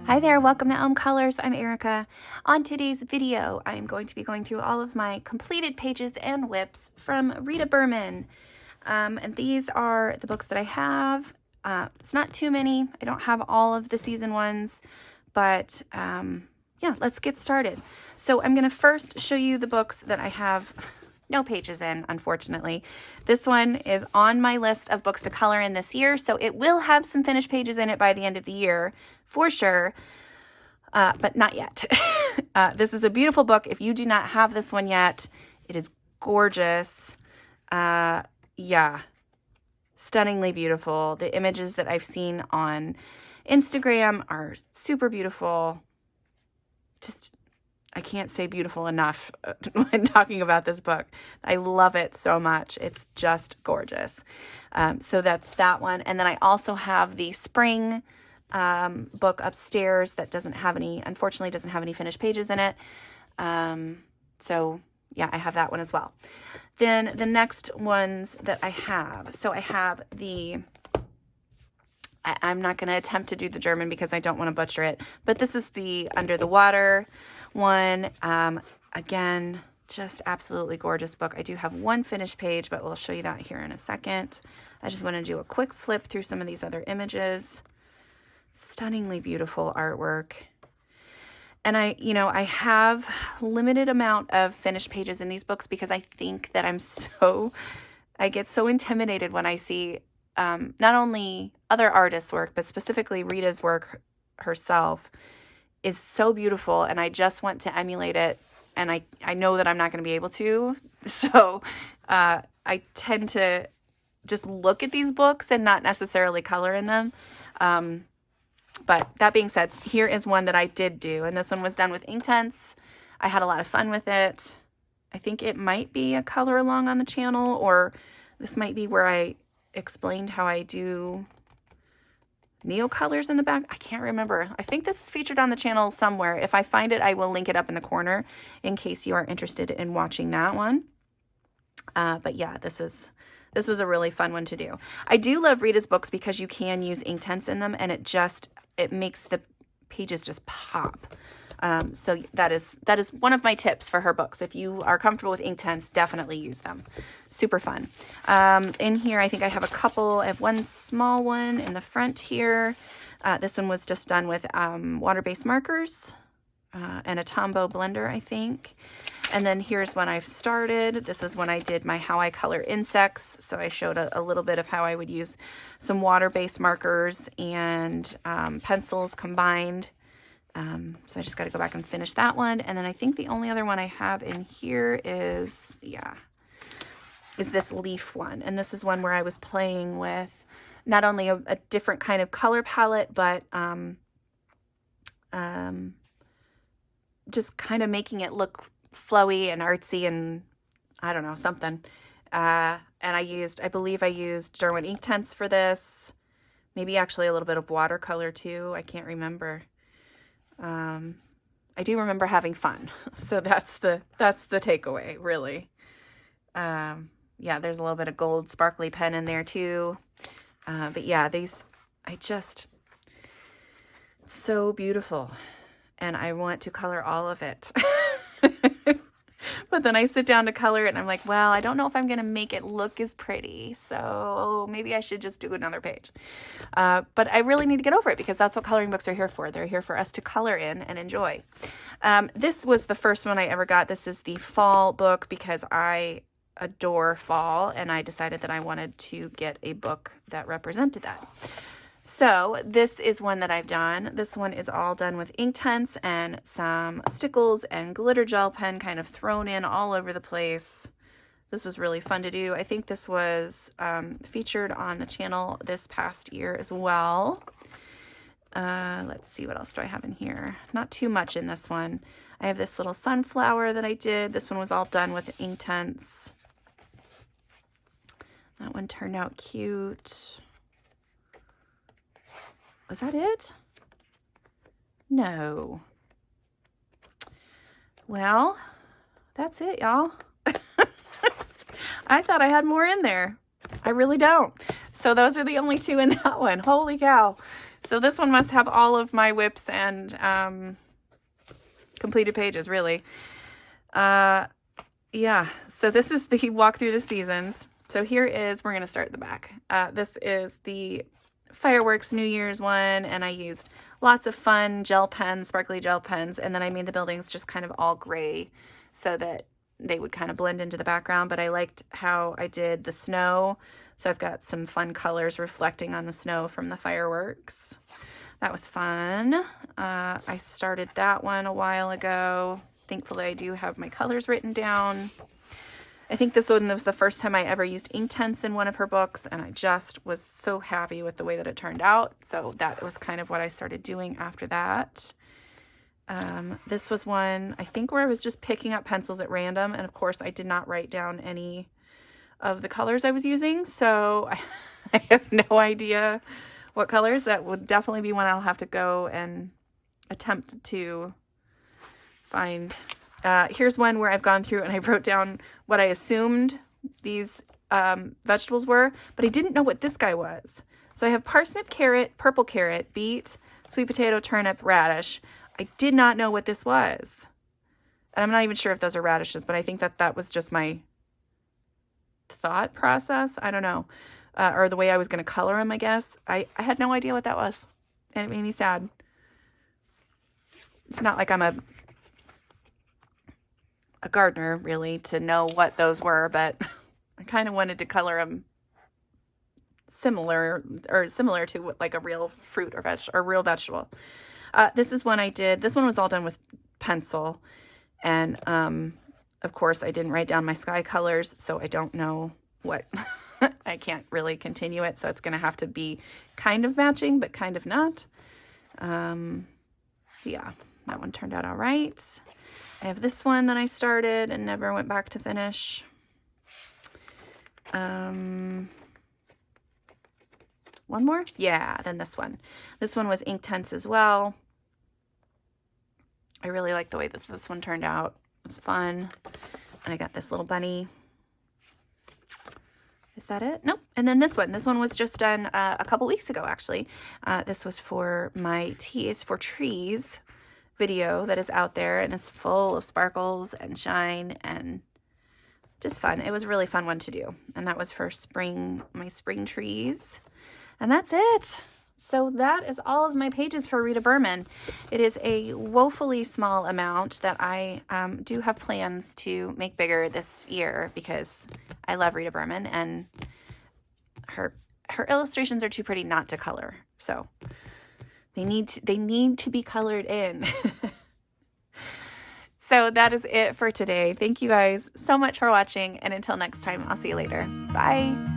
Hi there, welcome to Elm Colors. I'm Erica. On today's video, I'm going to be going through all of my completed pages and whips from Rita Berman. And these are the books that I have. It's not too many. I don't have all of the season ones, but yeah, let's get started. So I'm going to first show you the books that I have no pages in, unfortunately. This one is on my list of books to color in this year, so it will have some finished pages in it by the end of the year, for sure, but not yet. This is a beautiful book. If you do not have this one yet, it is gorgeous. Yeah, stunningly beautiful. The images that I've seen on Instagram are super beautiful. Just, I can't say beautiful enough when talking about this book. I love it so much. It's just gorgeous. So that's that one. And then I also have the spring book upstairs that unfortunately doesn't have any finished pages in it. So yeah, I have that one as well. Then the next ones that I have, so I have I'm not going to attempt to do the German because I don't want to butcher it, but this is the Under the Water one. Again, just absolutely gorgeous book. I do have one finished page, but we'll show you that here in a second. I just want to do a quick flip through some of these other images. Stunningly beautiful artwork. And I have limited amount of finished pages in these books because I think that I get so intimidated when I see not only other artists' work, but specifically Rita's work herself is so beautiful, and I just want to emulate it, and I know that I'm not going to be able to, so I tend to just look at these books and not necessarily color in them. But that being said, here is one that I did do, and this one was done with Inktense. I had a lot of fun with it. I think it might be a color along on the channel, or this might be where I explained how I do neo colors in the back. I can't remember. I think this is featured on the channel somewhere. If I find it, I will link it up in the corner in case you are interested in watching that one. But yeah, this was a really fun one to do. I do love Rita's books because you can use Inktense in them, and it makes the pages just pop. So that is one of my tips for her books. If you are comfortable with Inktense, definitely use them. Super fun. In here, I think I have a couple. I have one small one in the front here. This one was just done with water-based markers and a Tombow blender, I think. And then here's when I've started. This is when I did my How I Color Insects. So I showed a little bit of how I would use some water-based markers and pencils combined. So I just got to go back and finish that one. And then I think the only other one I have in here is this leaf one. And this is one where I was playing with not only a different kind of color palette, but just kind of making it look flowy and artsy and I don't know, something. And I believe I used Derwent Inktense for this. Maybe actually a little bit of watercolor too. I can't remember. I do remember having fun. So that's the takeaway, really. Yeah, there's a little bit of gold sparkly pen in there too. But yeah, it's so beautiful. And I want to color all of it. But then I sit down to color it and I'm like, well, I don't know if I'm going to make it look as pretty. So maybe I should just do another page. But I really need to get over it because that's what coloring books are here for. They're here for us to color in and enjoy. This was the first one I ever got. This is the fall book because I adore fall and I decided that I wanted to get a book that represented that. So this is one that I've done. This one is all done with Inktense and some stickles and glitter gel pen kind of thrown in all over the place. This was really fun to do. I think this was featured on the channel this past year as well. Let's see, what else do I have in here? Not too much in this one. I have this little sunflower that I did. This one was all done with Inktense. That one turned out cute. Was that it? No. Well, that's it, y'all. I thought I had more in there. I really don't. So those are the only two in that one. Holy cow. So this one must have all of my whips and completed pages, really. Yeah, so this is the walk through the seasons. So here is, we're going to start at the back. This is the fireworks New Year's one, and I used lots of fun gel pens, sparkly gel pens, and then I made the buildings just kind of all gray so that they would kind of blend into the background, but I liked how I did the snow. So I've got some fun colors reflecting on the snow from the fireworks. That was fun. I started that one a while ago. Thankfully, I do have my colors written down. I think this one was the first time I ever used Inktense in one of her books, and I just was so happy with the way that it turned out. So that was kind of what I started doing after that. This was one, I think, where I was just picking up pencils at random, and of course I did not write down any of the colors I was using, so I have no idea what colors. That would definitely be one I'll have to go and attempt to find. Here's one where I've gone through and I wrote down what I assumed these vegetables were, but I didn't know what this guy was. So I have parsnip, carrot, purple carrot, beet, sweet potato, turnip, radish. I did not know what this was. And I'm not even sure if those are radishes, but I think that that was just my thought process. I don't know. Or the way I was going to color them, I guess. I had no idea what that was. And it made me sad. It's not like I'm a gardener, really, to know what those were, but I kind of wanted to color them similar to what, like a real fruit or real vegetable. This is one I did. This one was all done with pencil. And, of course, I didn't write down my sky colors, so I don't know what. I can't really continue it, so it's going to have to be kind of matching, but kind of not. Yeah, that one turned out all right. I have this one that I started and never went back to finish. One more? Yeah, then this one. This one was Inktense as well. I really like the way that this one turned out. It was fun. And I got this little bunny. Is that it? Nope. And then this one. This one was just done a couple weeks ago, actually. This was for my Teas for Trees video that is out there, and it's full of sparkles and shine and just fun. It was a really fun one to do. And that was for spring, my spring trees. And that's it. So that is all of my pages for Rita Berman. It is a woefully small amount that I do have plans to make bigger this year because I love Rita Berman, and her illustrations are too pretty not to color. So they need to be colored in. So that is it for today. Thank you guys so much for watching, and until next time, I'll see you later. Bye.